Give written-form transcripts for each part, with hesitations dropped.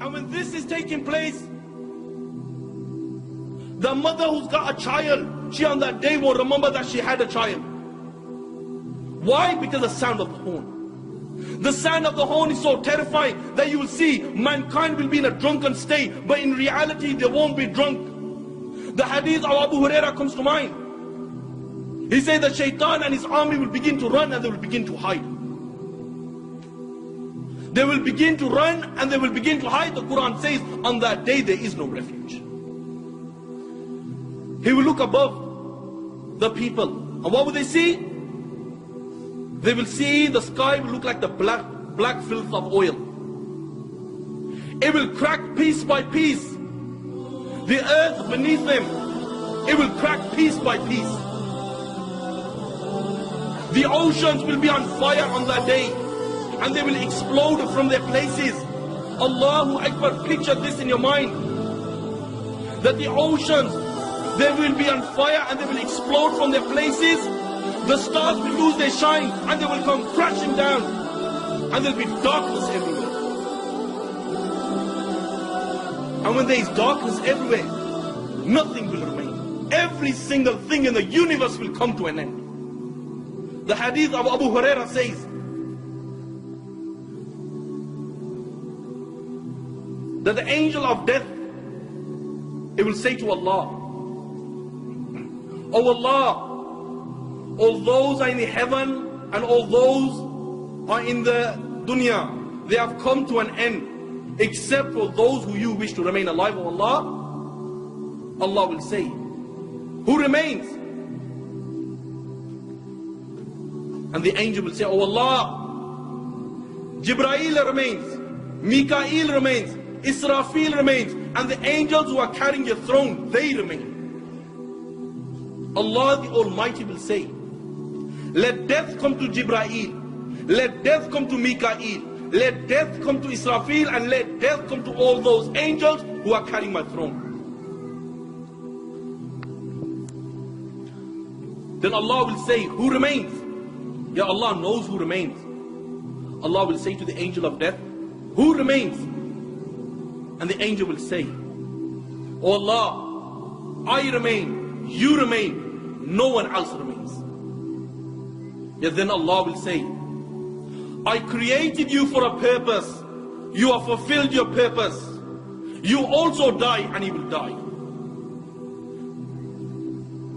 And when this is taking place, the mother who's got a child, she on that day won't remember that she had a child. Why? Because the sound of the horn. The sound of the horn is so terrifying that you will see mankind will be in a drunken state, but in reality they won't be drunk. The hadith of Abu Huraira comes to mind. He said that Shaitan and his army will begin to run and they will begin to hide. They will begin to run and they will begin to hide. The Quran says on that day there is no refuge. He will look above the people. And what will they see? They will see the sky will look like the black filth of oil. It will crack piece by piece. The earth beneath them, it will crack piece by piece. The oceans will be on fire on that day, and they will explode from their places. Allahu Akbar, picture this in your mind. That the oceans, they will be on fire and they will explode from their places. The stars will lose their shine and they will come crashing down. And there will be darkness everywhere. And when there is darkness everywhere, nothing will remain. Every single thing in the universe will come to an end. The hadith of Abu Huraira says that the angel of death, it will say to Allah, "Oh Allah, all those are in the heaven and all those are in the dunya, they have come to an end, except for those who you wish to remain alive, O Allah." Allah will say, "Who remains?" And the angel will say, "Oh Allah, Jibreel remains, Mikael remains, Israfil remains, and the angels who are carrying your throne, they remain." Allah the Almighty will say, "Let death come to Jibreel, let death come to Mikael, let death come to Israfil, and let death come to all those angels who are carrying my throne." Then Allah will say, "Who remains?" Ya Allah knows who remains. Allah will say to the angel of death, "Who remains?" And the angel will say, "Oh Allah, I remain, you remain, no one else remains." Yet then Allah will say, "I created you for a purpose. You have fulfilled your purpose. You also die and you will die."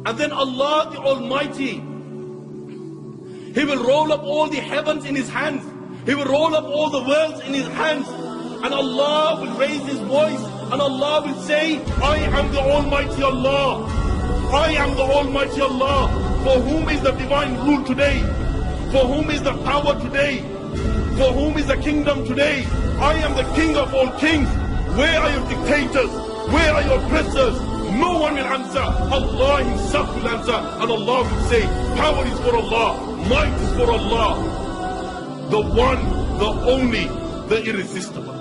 And then Allah the Almighty, He will roll up all the heavens in His hands. He will roll up all the worlds in His hands. And Allah will raise His voice and Allah will say, "I am the Almighty Allah. I am the Almighty Allah. For whom is the divine rule today? For whom is the power today? For whom is the kingdom today? I am the King of all kings. Where are your dictators? Where are your oppressors?" No one will answer. Allah Himself will answer. And Allah will say, "Power is for Allah. Might is for Allah. The one, the only, the irresistible."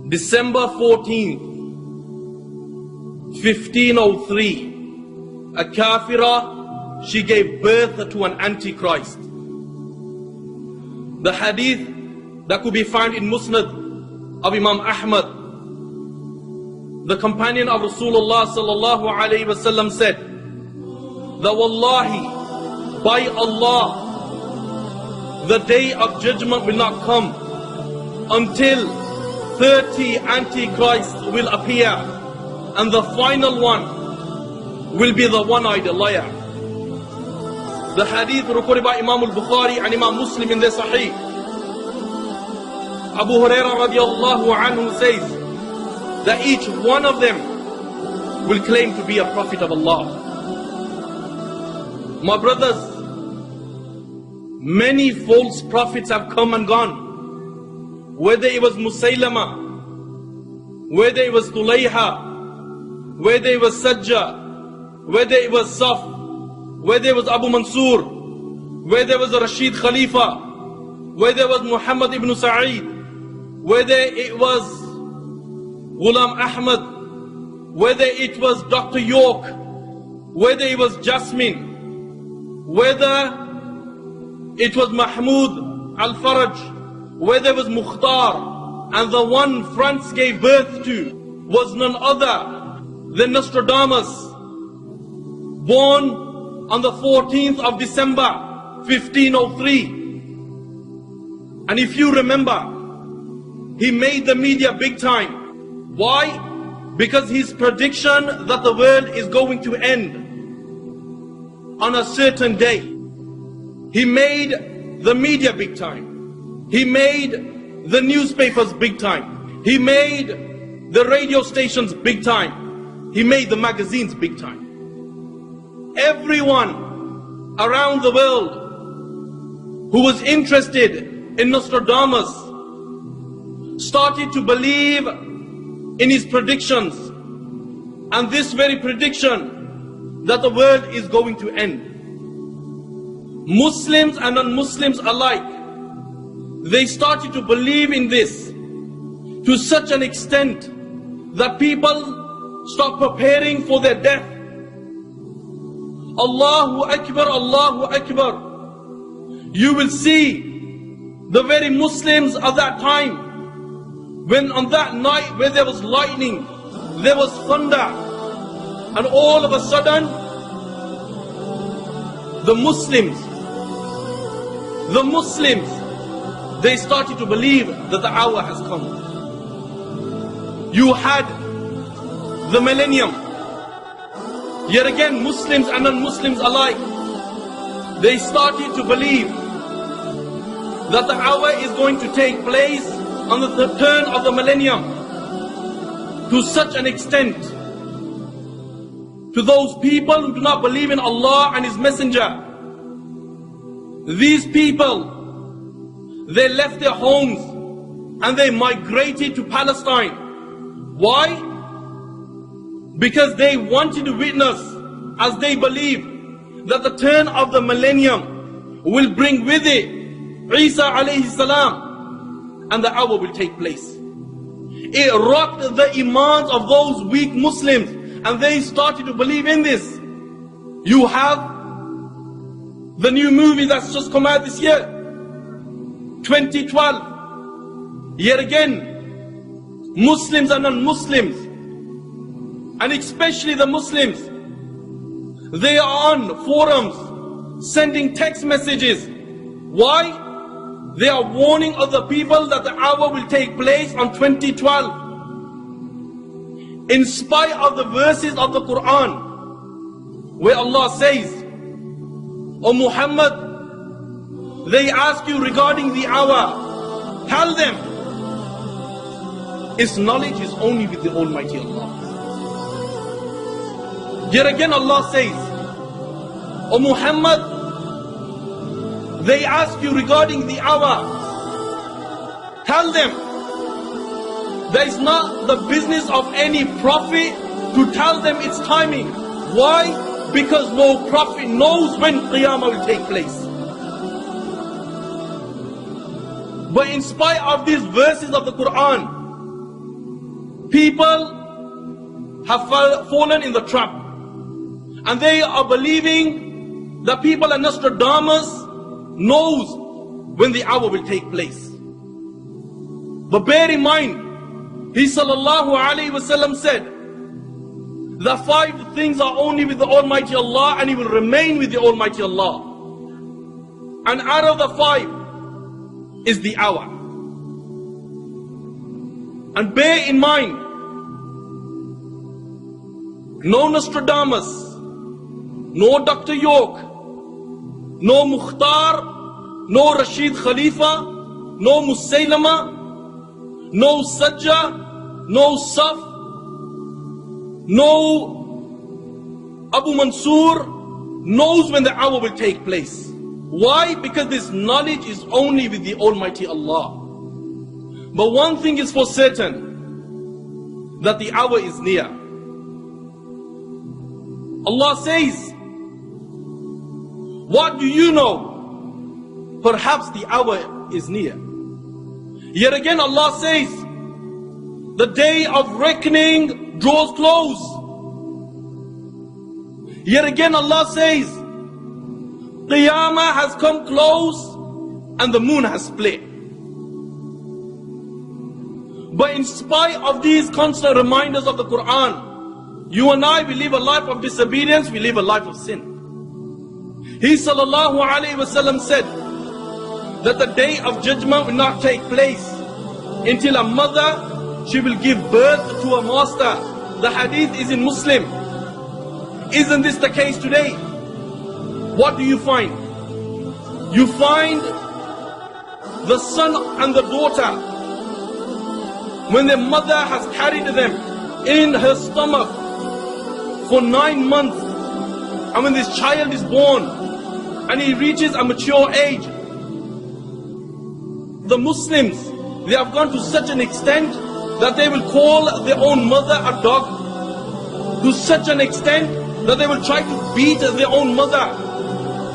December 14th, 1503, a kafira, she gave birth to an antichrist. The hadith that could be found in Musnad of Imam Ahmad, the companion of Rasulullah sallallahu alayhi wasallam said that Wallahi, by Allah, the day of judgment will not come until 30 antichrists will appear, and the final one will be the one-eyed liar. The hadith recorded by Imam al-Bukhari and Imam Muslim in their Sahih. Abu Huraira radiallahu anhu says that each one of them will claim to be a prophet of Allah. My brothers, many false prophets have come and gone. Whether it was Musaylama, whether it was Tulayha, whether it was Sajjah, whether it was Saf, whether it was Abu Mansur, whether it was Rashid Khalifa, whether it was Muhammad ibn Sa'id, whether it was Ghulam Ahmad, whether it was Dr. York, whether it was Jasmine, whether it was Mahmoud Al-Faraj, whether it was Mukhtar, and the one France gave birth to was none other than Nostradamus, born on the 14th of December 1503. And if you remember, he made the media big time. Why? Because his prediction that the world is going to end on a certain day. He made the media big time. He made the newspapers big time. He made the radio stations big time. He made the magazines big time. Everyone around the world who was interested in Nostradamus started to believe in his predictions, and this very prediction that the world is going to end. Muslims and non-Muslims alike, they started to believe in this to such an extent that people start preparing for their death. Allahu Akbar, Allahu Akbar. You will see the very Muslims of that time, when on that night where there was lightning, there was thunder, and all of a sudden the Muslims, they started to believe that the hour has come. You had the millennium. Yet again, Muslims and non-Muslims alike, they started to believe that the hour is going to take place on the turn of the millennium, to such an extent to those people who do not believe in Allah and His Messenger. These people, they left their homes and they migrated to Palestine. Why? Because they wanted to witness, as they believe, that the turn of the millennium will bring with it Isa alayhi salam, and the hour will take place. It rocked the imans of those weak Muslims, and they started to believe in this. You have the new movie that's just come out this year, 2012. Yet again, Muslims and non-Muslims, and especially the Muslims, they are on forums sending text messages. Why? They are warning other people that the hour will take place on 2012. In spite of the verses of the Quran, where Allah says, "O Muhammad, they ask you regarding the hour, tell them, its knowledge is only with the Almighty Allah." Yet again Allah says, "O Muhammad, they ask you regarding the hour, tell them, that is not the business of any prophet to tell them its timing." Why? Because no prophet knows when Qiyamah will take place. But in spite of these verses of the Quran, people have fallen in the trap, and they are believing that people and Nostradamus knows when the hour will take place. But bear in mind, he sallallahu alayhi wasallam said, the 5 things are only with the Almighty Allah, and He will remain with the Almighty Allah. And out of the 5 is the hour. And bear in mind, no Nostradamus, no Dr. York, no Mukhtar, no Rashid Khalifa, no Musaylama, no Sajja, no Saf, no Abu Mansur knows when the hour will take place. Why? Because this knowledge is only with the Almighty Allah. But one thing is for certain, that the hour is near. Allah says, what do you know? Perhaps the hour is near. Yet again Allah says, the day of reckoning draws close. Yet again Allah says, Qiyamah has come close and the moon has split. But in spite of these constant reminders of the Quran, you and I, we live a life of disobedience, we live a life of sin. He sallallahu alayhi wasallam said that the day of judgment will not take place until a mother, she will give birth to a master. The hadith is in Muslim. Isn't this the case today? What do you find? You find the son and the daughter, when their mother has carried them in her stomach for 9 months, and when this child is born and he reaches a mature age, the Muslims, they have gone to such an extent that they will call their own mother a dog, to such an extent that they will try to beat their own mother.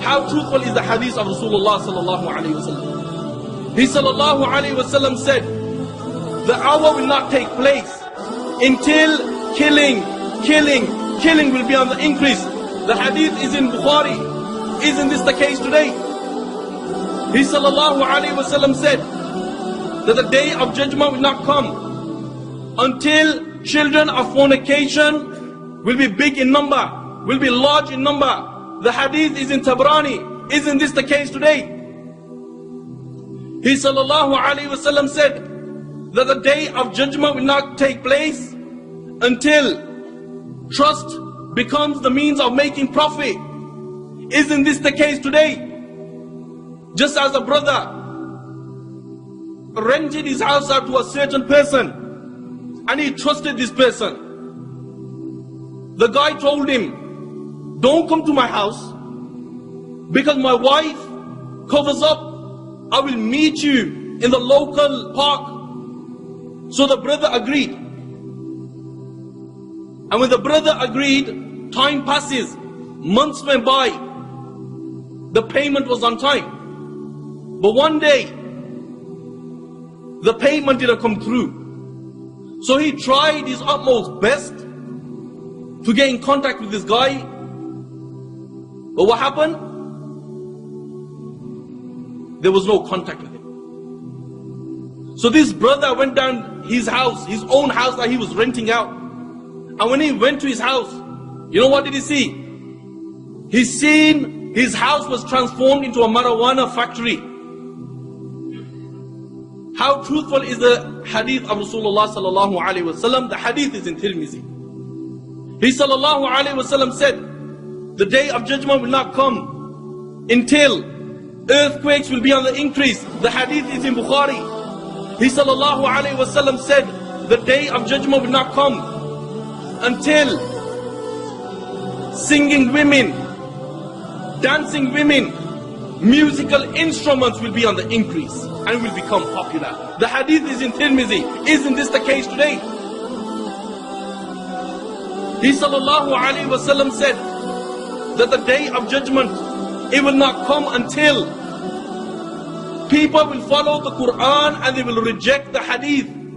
How truthful is the hadith of Rasulullah sallallahu alayhi wa sallam? He sallallahu alayhi wa sallam said, the hour will not take place until killing will be on the increase. The hadith is in Bukhari. Isn't this the case today? He sallallahu alayhi wa sallam said that the day of judgment will not come until children of fornication will be big in number, will be large in number. The hadith is in Tabrani. Isn't this the case today? He sallallahu alayhi wa sallam said that the day of judgment will not take place until trust becomes the means of making profit. Isn't this the case today? Just as a brother rented his house out to a certain person and he trusted this person. The guy told him, don't come to my house because my wife covers up. I will meet you in the local park. So the brother agreed. And when the brother agreed, time passes, months went by, the payment was on time. But one day, the payment didn't come through. So he tried his utmost best to get in contact with this guy. But what happened? There was no contact with him. So this brother went down his house, his own house that he was renting out. And when he went to his house, you know what did he see? He seen his house was transformed into a marijuana factory. How truthful is the hadith of Rasulullah sallallahu alaihi wasallam? The hadith is in Tirmizi. He sallallahu alaihi wasallam said, the day of judgment will not come until earthquakes will be on the increase. The hadith is in Bukhari. He sallallahu alaihi wasallam said, the day of judgment will not come until singing women, dancing women, musical instruments will be on the increase and will become popular. The hadith is in Tirmizi. Isn't this the case today? He sallallahu alaihi wasallam said that the day of judgment, it will not come until people will follow the Quran and they will reject the hadith.